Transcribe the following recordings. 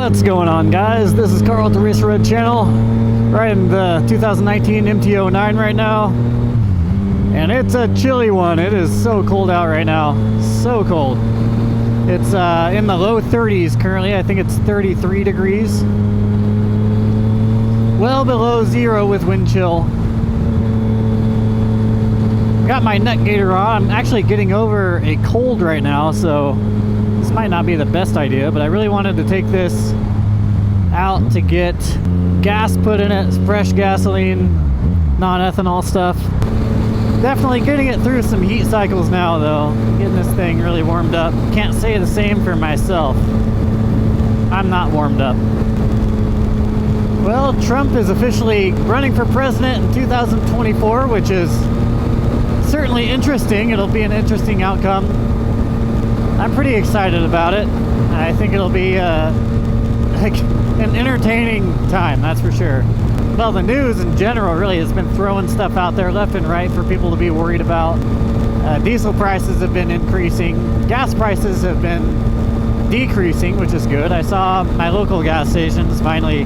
What's going on, guys? This is Carl at the Racerred channel, riding the 2019 MT-09 right now, and it's a chilly one. It is so cold out right now, so cold. It's in the low 30s currently. I think it's 33 degrees, well below zero with wind chill. Got my neck gaiter on. I'm actually getting over a cold right now, so this might not be the best idea, but I really wanted to take this out to get gas put in it, fresh gasoline, non-ethanol stuff. Definitely getting it through some heat cycles now, though. Getting this thing really warmed up. Can't say the same for myself. I'm not warmed up. Well, Trump is officially running for president in 2024, which is certainly interesting. It'll be an interesting outcome. I'm pretty excited about it. I think it'll be an entertaining time, that's for sure. Well, the news in general really has been throwing stuff out there left and right for people to be worried about. Diesel prices have been increasing. Gas prices have been decreasing, which is good. I saw my local gas stations finally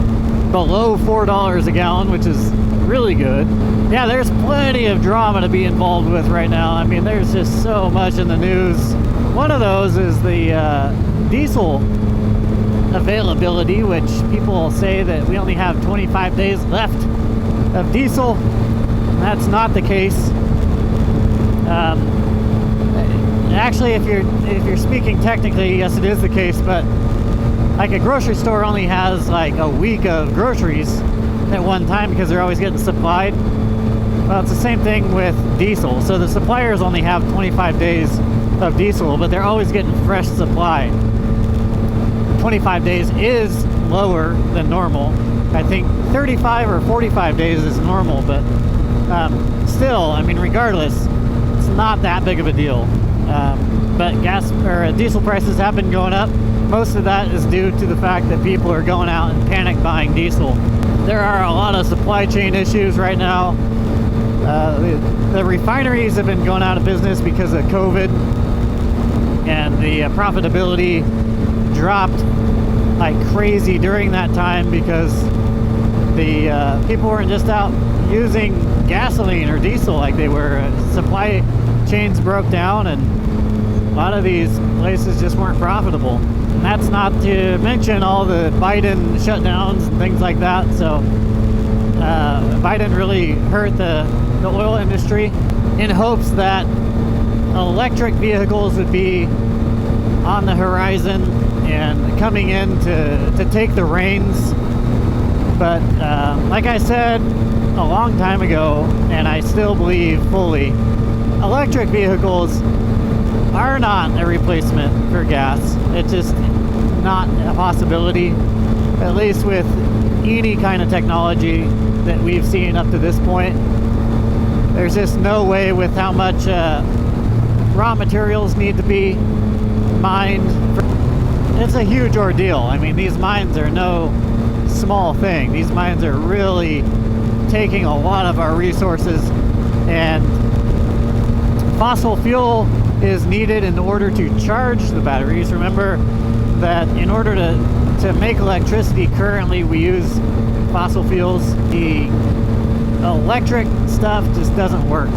below $4 a gallon, which is really good. Yeah, there's plenty of drama to be involved with right now. I mean, there's just so much in the news. One of those is the diesel availability, which people say that we only have 25 days left of diesel. That's not the case. Actually, if you're speaking technically, yes, it is the case, but like a grocery store only has like a week of groceries at one time because they're always getting supplied. Well, it's the same thing with diesel. So the suppliers only have 25 days of diesel, but they're always getting fresh supply. 25 days is lower than normal. I think 35 or 45 days is normal, but still, I mean, regardless, it's not that big of a deal. But gas or diesel prices have been going up. Most of that is due to the fact that people are going out and panic buying diesel. There are a lot of supply chain issues right now. The refineries have been going out of business because of COVID, and the profitability dropped like crazy during that time because the people weren't just out using gasoline or diesel like they were. Supply chains broke down, and a lot of these places just weren't profitable. And that's not to mention all the Biden shutdowns and things like that. So Biden really hurt the oil industry in hopes that electric vehicles would be on the horizon and coming in to take the reins. But like I said a long time ago, and I still believe fully, electric vehicles are not a replacement for gas. It's just not a possibility, at least with any kind of technology that we've seen up to this point. There's just no way, with how much raw materials need to be mined. It's a huge ordeal. I mean, these mines are no small thing. These mines are really taking a lot of our resources, and fossil fuel is needed in order to charge the batteries. Remember that in order to make electricity, currently we use fossil fuels. The electric stuff just doesn't work,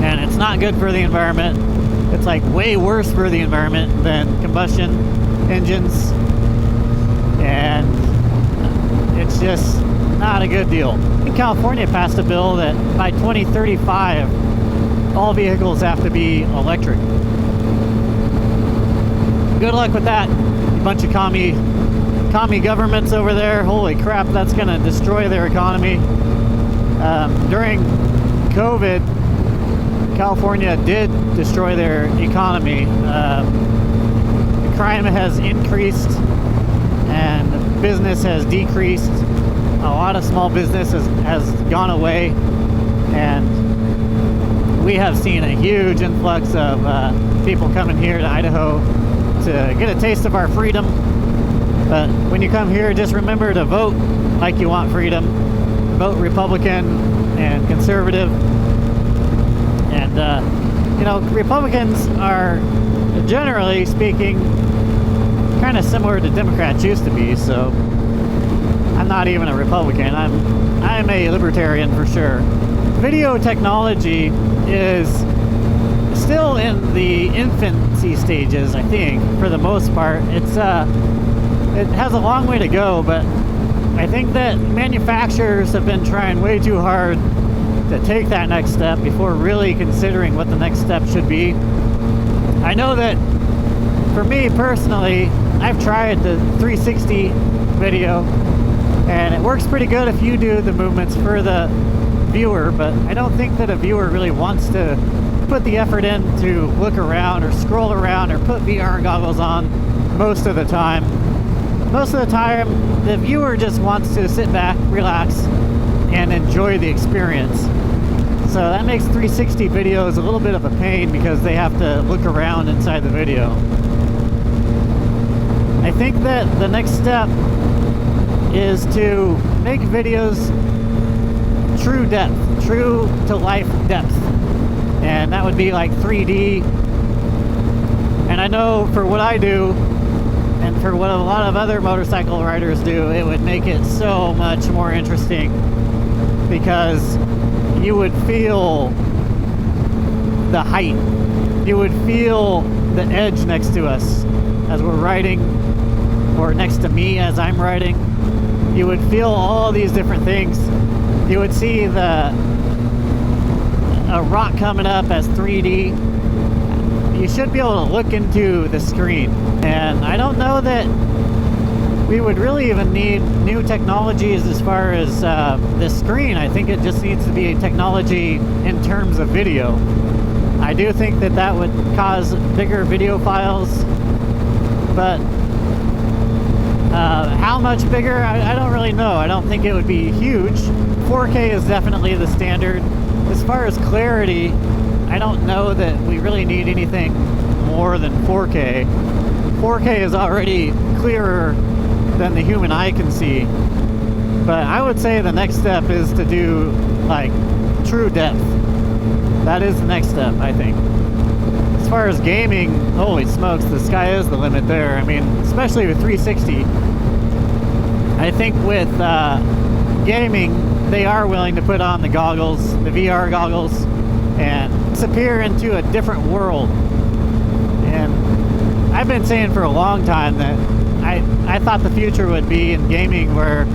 and it's not good for the environment. It's like way worse for the environment than combustion engines, and it's just not a good deal. In California passed a bill that by 2035 all vehicles have to be electric. Good luck with that, you bunch of commie governments over there. Holy crap, that's gonna destroy their economy. During COVID, California did destroy their economy. Crime has increased and business has decreased. A lot of small business has gone away, and we have seen a huge influx of people coming here to Idaho to get a taste of our freedom. But when you come here, just remember to vote like you want freedom. Vote Republican and conservative. And, you know, Republicans are, generally speaking, kind of similar to Democrats used to be, so I'm not even a Republican. I'm a libertarian for sure. Video technology is still in the infancy stages, I think, for the most part. It has a long way to go, but I think that manufacturers have been trying way too hard to take that next step before really considering what the next step should be. I know that for me personally, I've tried the 360 video, and it works pretty good if you do the movements for the viewer, but I don't think that a viewer really wants to put the effort in to look around or scroll around or put VR goggles on most of the time. Most of the time, the viewer just wants to sit back, relax, and enjoy the experience. So that makes 360 videos a little bit of a pain because they have to look around inside the video. I think that the next step is to make videos true depth, true to life depth. And that would be like 3D. And I know for what I do, and for what a lot of other motorcycle riders do, it would make it so much more interesting because you would feel the height. You would feel the edge next to us as we're riding, or next to me as I'm riding. You would feel all these different things. You would see a rock coming up as 3D. You should be able to look into the screen. And I don't know that we would really even need new technologies as far as the screen. I think it just needs to be technology in terms of video. I do think that that would cause bigger video files, but how much bigger, I don't really know. I don't think it would be huge. 4K is definitely the standard. As far as clarity, I don't know that we really need anything more than 4K. 4K is already clearer than the human eye can see. But I would say the next step is to do like true depth. That is the next step, I think. As far as gaming, holy smokes, the sky is the limit there. I mean, especially with 360. I think with gaming, they are willing to put on the goggles, the VR goggles, and disappear into a different world. And I've been saying for a long time that I thought the future would be in gaming where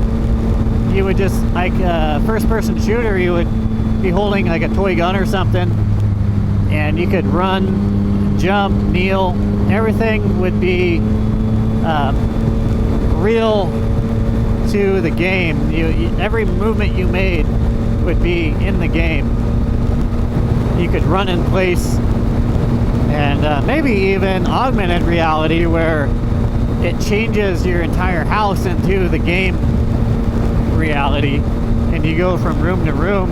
you would just, like a first-person shooter, you would be holding like a toy gun or something, and you could run, jump, kneel. Everything would be real to the game. Every movement you made would be in the game. You could run in place, and maybe even augmented reality where it changes your entire house into the game reality, and you go from room to room,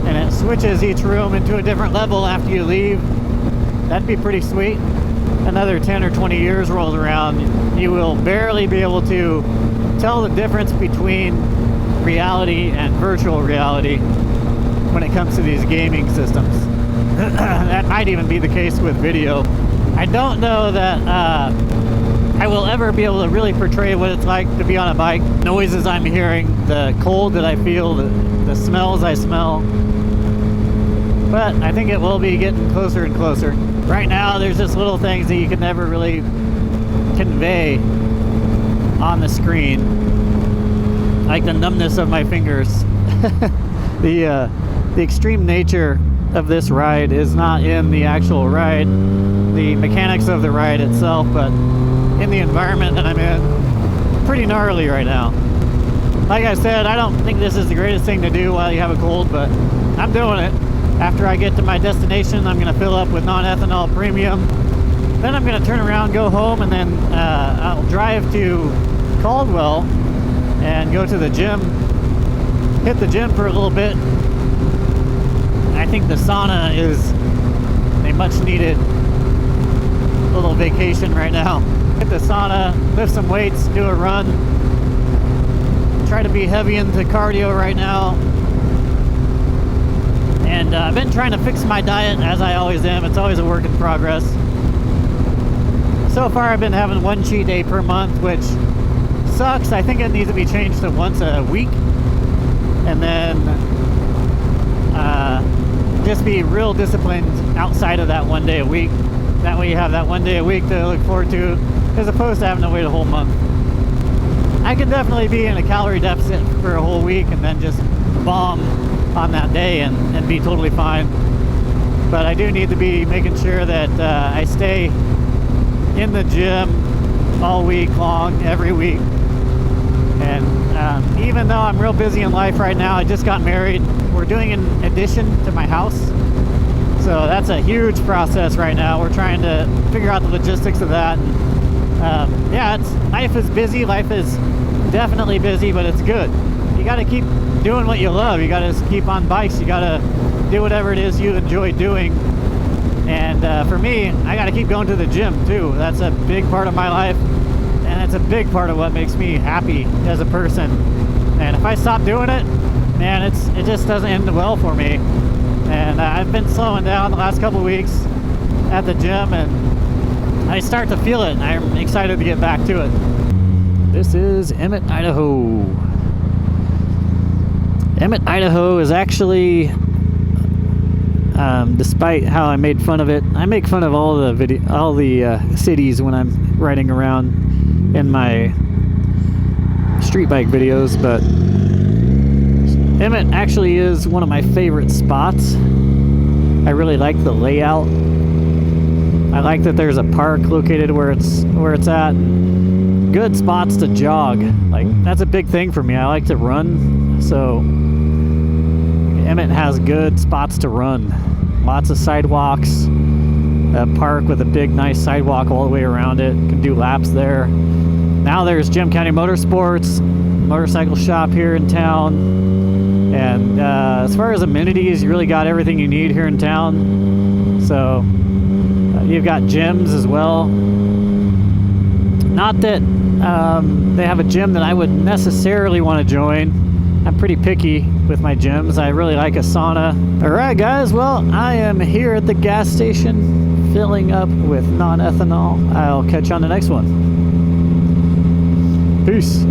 and it switches each room into a different level after you leave. That'd be pretty sweet. Another 10 or 20 years rolls around, you will barely be able to tell the difference between reality and virtual reality when it comes to these gaming systems. That might even be the case with video. I don't know that I will ever be able to really portray what it's like to be on a bike. Noises I'm hearing, the cold that I feel, the smells I smell. But I think it will be getting closer and closer. Right now, there's just little things that you can never really convey on the screen. Like the numbness of my fingers. The extreme nature of this ride is not in the actual ride, the mechanics of the ride itself, but in the environment that I'm in. Pretty gnarly right now. Like I said, I don't think this is the greatest thing to do while you have a cold, but I'm doing it. After I get to my destination, I'm going to fill up with non-ethanol premium. Then I'm going to turn around, go home, and then I'll drive to Caldwell and go to the gym. Hit the gym for a little bit. I think the sauna is a much needed little vacation right now. Hit the sauna, lift some weights, do a run. Try to be heavy into cardio right now. And I've been trying to fix my diet, as I always am. It's always a work in progress. So far I've been having one cheat day per month, which sucks. I think it needs to be changed to once a week, and then just be real disciplined outside of that one day a week. That way you have that one day a week to look forward to, as opposed to having to wait a whole month. I can definitely be in a calorie deficit for a whole week and then just bomb on that day and be totally fine. But I do need to be making sure that I stay in the gym all week long, every week. And even though I'm real busy in life right now, I just got married. We're doing an addition to my house. So that's a huge process right now. We're trying to figure out the logistics of that. And, yeah, life is busy. Life is definitely busy, but it's good. You got to keep doing what you love. You got to keep on bikes. You got to do whatever it is you enjoy doing. And for me, I got to keep going to the gym too. That's a big part of my life, and it's a big part of what makes me happy as a person. And if I stop doing it, man, it just doesn't end well for me. And I've been slowing down the last couple of weeks at the gym, and I start to feel it, and I'm excited to get back to it. This is Emmett, Idaho. Emmett, Idaho is actually, despite how I made fun of it, I make fun of all the cities when I'm riding around in my street bike videos, but Emmett actually is one of my favorite spots. I really like the layout. I like that there's a park located where it's at. Good spots to jog. Like, that's a big thing for me. I like to run, so Emmett has good spots to run. Lots of sidewalks. A park with a big, nice sidewalk all the way around it. Can do laps there. Now there's Jim County Motorsports, motorcycle shop here in town. And as far as amenities, you really got everything you need here in town. So you've got gyms as well. Not that they have a gym that I would necessarily want to join. I'm pretty picky with my gyms. I really like a sauna. Alright guys, well, I am here at the gas station filling up with non-ethanol. I'll catch you on the next one. Peace.